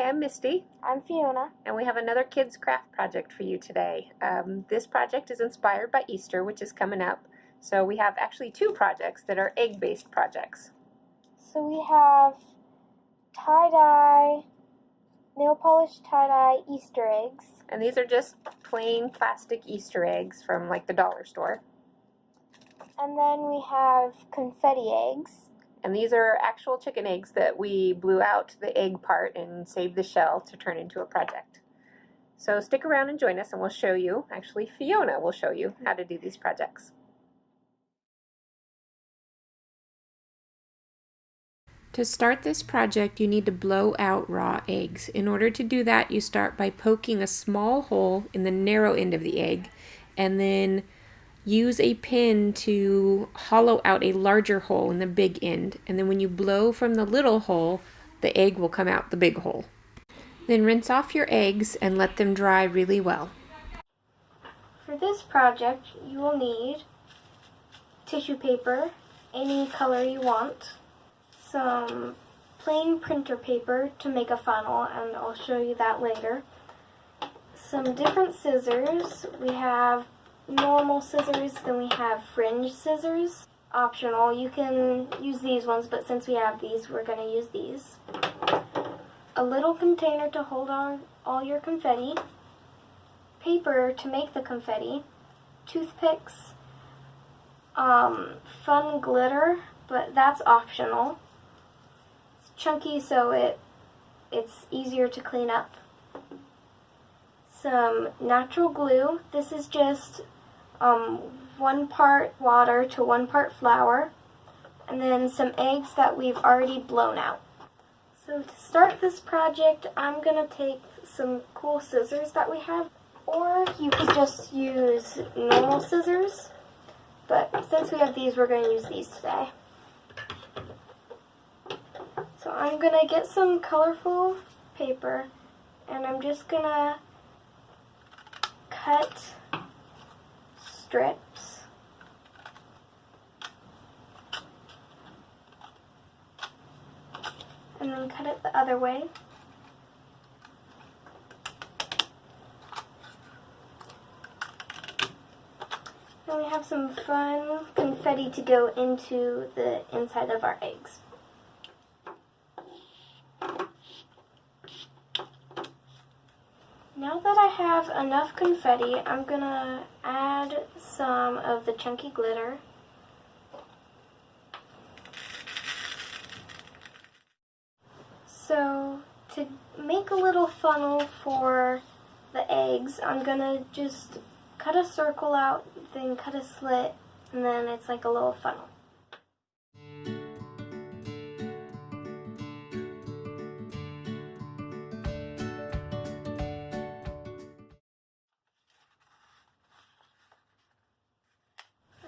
I'm Misty. I'm Fiona. And we have another kids craft project for you today. This project is inspired by Easter, which is coming up. So we have actually two projects that are egg-based projects. So we have tie-dye, nail polish tie-dye Easter eggs. And these are just plain plastic Easter eggs from like the dollar store. And then we have confetti eggs. And these are actual chicken eggs that we blew out the egg part and saved the shell to turn into a project. So stick around and join us and we'll show you, actually Fiona will show you how to do these projects. To start this project, you need to blow out raw eggs. In order to do that, you start by poking a small hole in the narrow end of the egg and then use a pin to hollow out a larger hole in the big end, and then when you blow from the little hole, the egg will come out the big hole. Then rinse off your eggs and let them dry really well. For this project, you will need tissue paper, any color you want, some plain printer paper to make a funnel, and I'll show you that later, some different scissors. We have normal scissors, then we have fringe scissors. Optional, you can use these ones, but since we have these, we're going to use these. A little container to hold on all your confetti, paper to make the confetti, toothpicks, fun glitter, but that's optional. It's chunky so it's easier to clean up. Some natural glue. This is just 1 part water to 1 part flour, and then some eggs that we've already blown out. So to start this project, I'm going to take some cool scissors that we have, or you could just use normal scissors, but since we have these, we're going to use these today. So I'm going to get some colorful paper, and I'm just going to cut strips. And then cut it the other way. And we have some fun confetti to go into the inside of our eggs. Now that I have enough confetti, I'm going to add some of the chunky glitter. So to make a little funnel for the eggs, I'm going to just cut a circle out, then cut a slit, and then it's like a little funnel.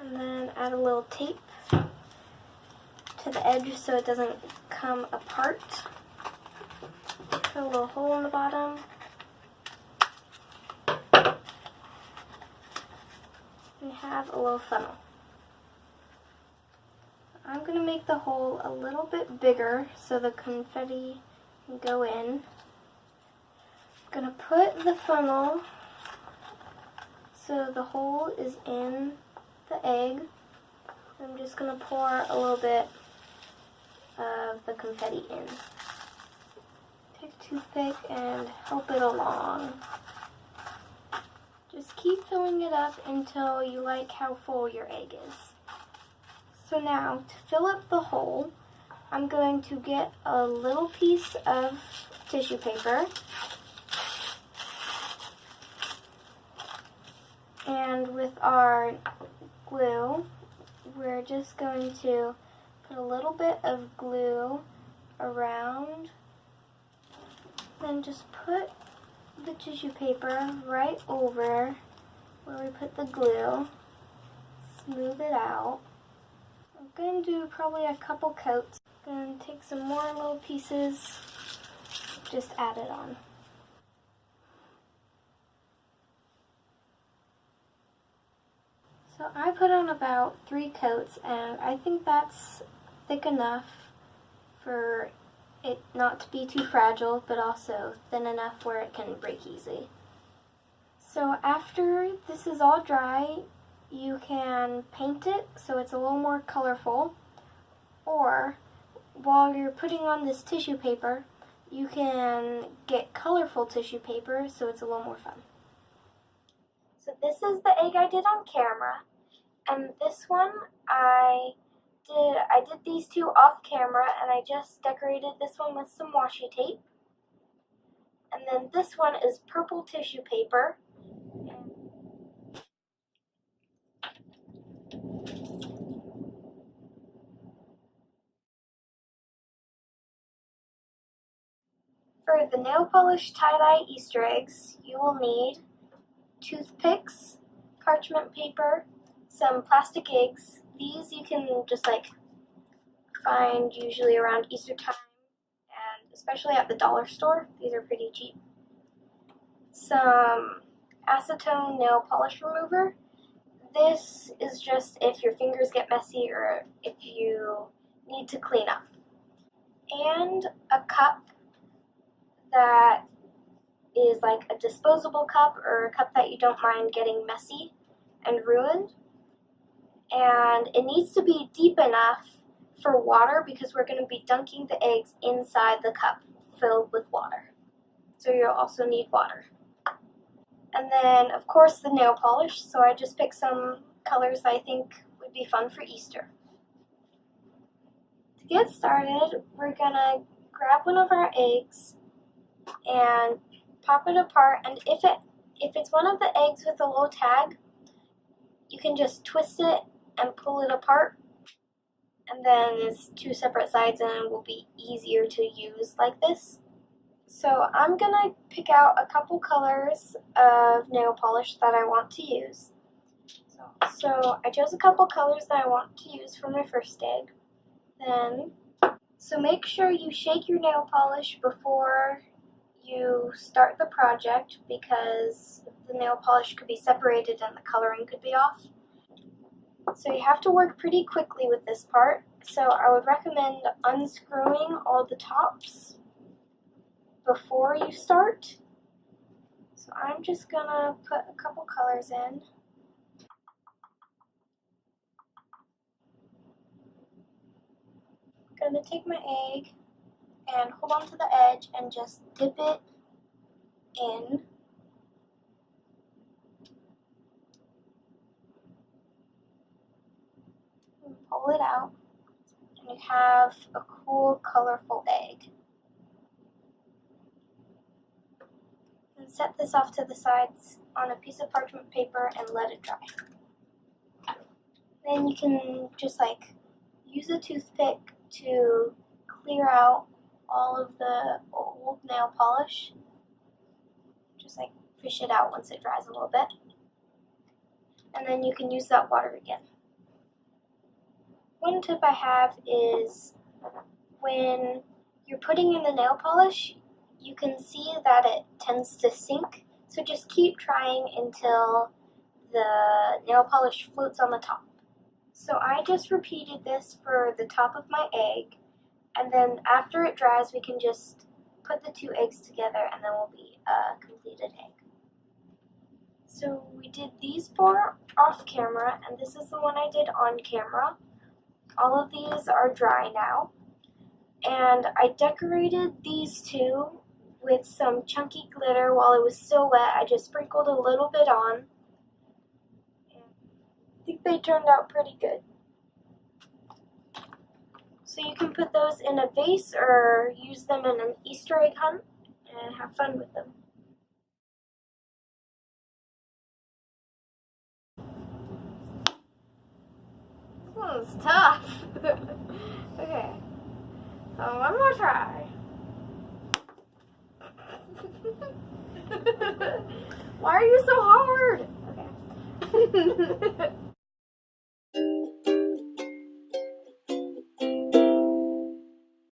And then add a little tape to the edge so it doesn't come apart. Put a little hole in the bottom. We have a little funnel. I'm going to make the hole a little bit bigger so the confetti can go in. I'm going to put the funnel so the hole is in the egg. I'm just going to pour a little bit of the confetti in. Take a toothpick and help it along. Just keep filling it up until you like how full your egg is. So now, to fill up the hole, I'm going to get a little piece of tissue paper and with our glue, we're just going to put a little bit of glue around, then just put the tissue paper right over where we put the glue, smooth it out. I'm going to do probably a couple coats, then take some more little pieces, just add it on. So I put on about 3 coats, and I think that's thick enough for it not to be too fragile, but also thin enough where it can break easy. So after this is all dry, you can paint it so it's a little more colorful, or while you're putting on this tissue paper, you can get colorful tissue paper so it's a little more fun. So this is the egg I did on camera, and this one I did these two off camera, and I just decorated this one with some washi tape. And then this one is purple tissue paper. For the nail polish tie-dye Easter eggs, you will need toothpicks, parchment paper, some plastic eggs. These you can just find usually around Easter time, and especially at the dollar store. These are pretty cheap. Some acetone nail polish remover. This is just if your fingers get messy or if you need to clean up. And a cup that is like a disposable cup, or a cup that you don't mind getting messy and ruined. And it needs to be deep enough for water because we're going to be dunking the eggs inside the cup filled with water. So you'll also need water. And then, of course, the nail polish. So I just picked some colors that I think would be fun for Easter. To get started, we're going to grab one of our eggs and pop it apart. And if it's one of the eggs with a little tag, you can just twist it and pull it apart. And then it's two separate sides, and it will be easier to use like this. So I'm going to pick out a couple colors of nail polish that I want to use. So I chose a couple colors that I want to use for my first egg. So make sure you shake your nail polish before you start the project, because the nail polish could be separated and the coloring could be off. So you have to work pretty quickly with this part. So I would recommend unscrewing all the tops before you start. So I'm just gonna put a couple colors in. I'm gonna take my egg and hold on to the edge and just dip it in. And pull it out, and you have a cool, colorful egg. And set this off to the sides on a piece of parchment paper and let it dry. Then you can just use a toothpick to clear out all of the old nail polish. Just fish it out once it dries a little bit. And then you can use that water again. One tip I have is when you're putting in the nail polish, you can see that it tends to sink. So just keep trying until the nail polish floats on the top. So I just repeated this for the top of my egg, and then after it dries, we can just put the two eggs together, and then we'll be a completed egg. So we did these four off camera, and this is the one I did on camera. All of these are dry now, and I decorated these two with some chunky glitter while it was still wet. I just sprinkled a little bit on. I think they turned out pretty good. So you can put those in a vase or use them in an Easter egg hunt and have fun with them. This one's tough. Okay, one more try. Why are you so hard? Okay.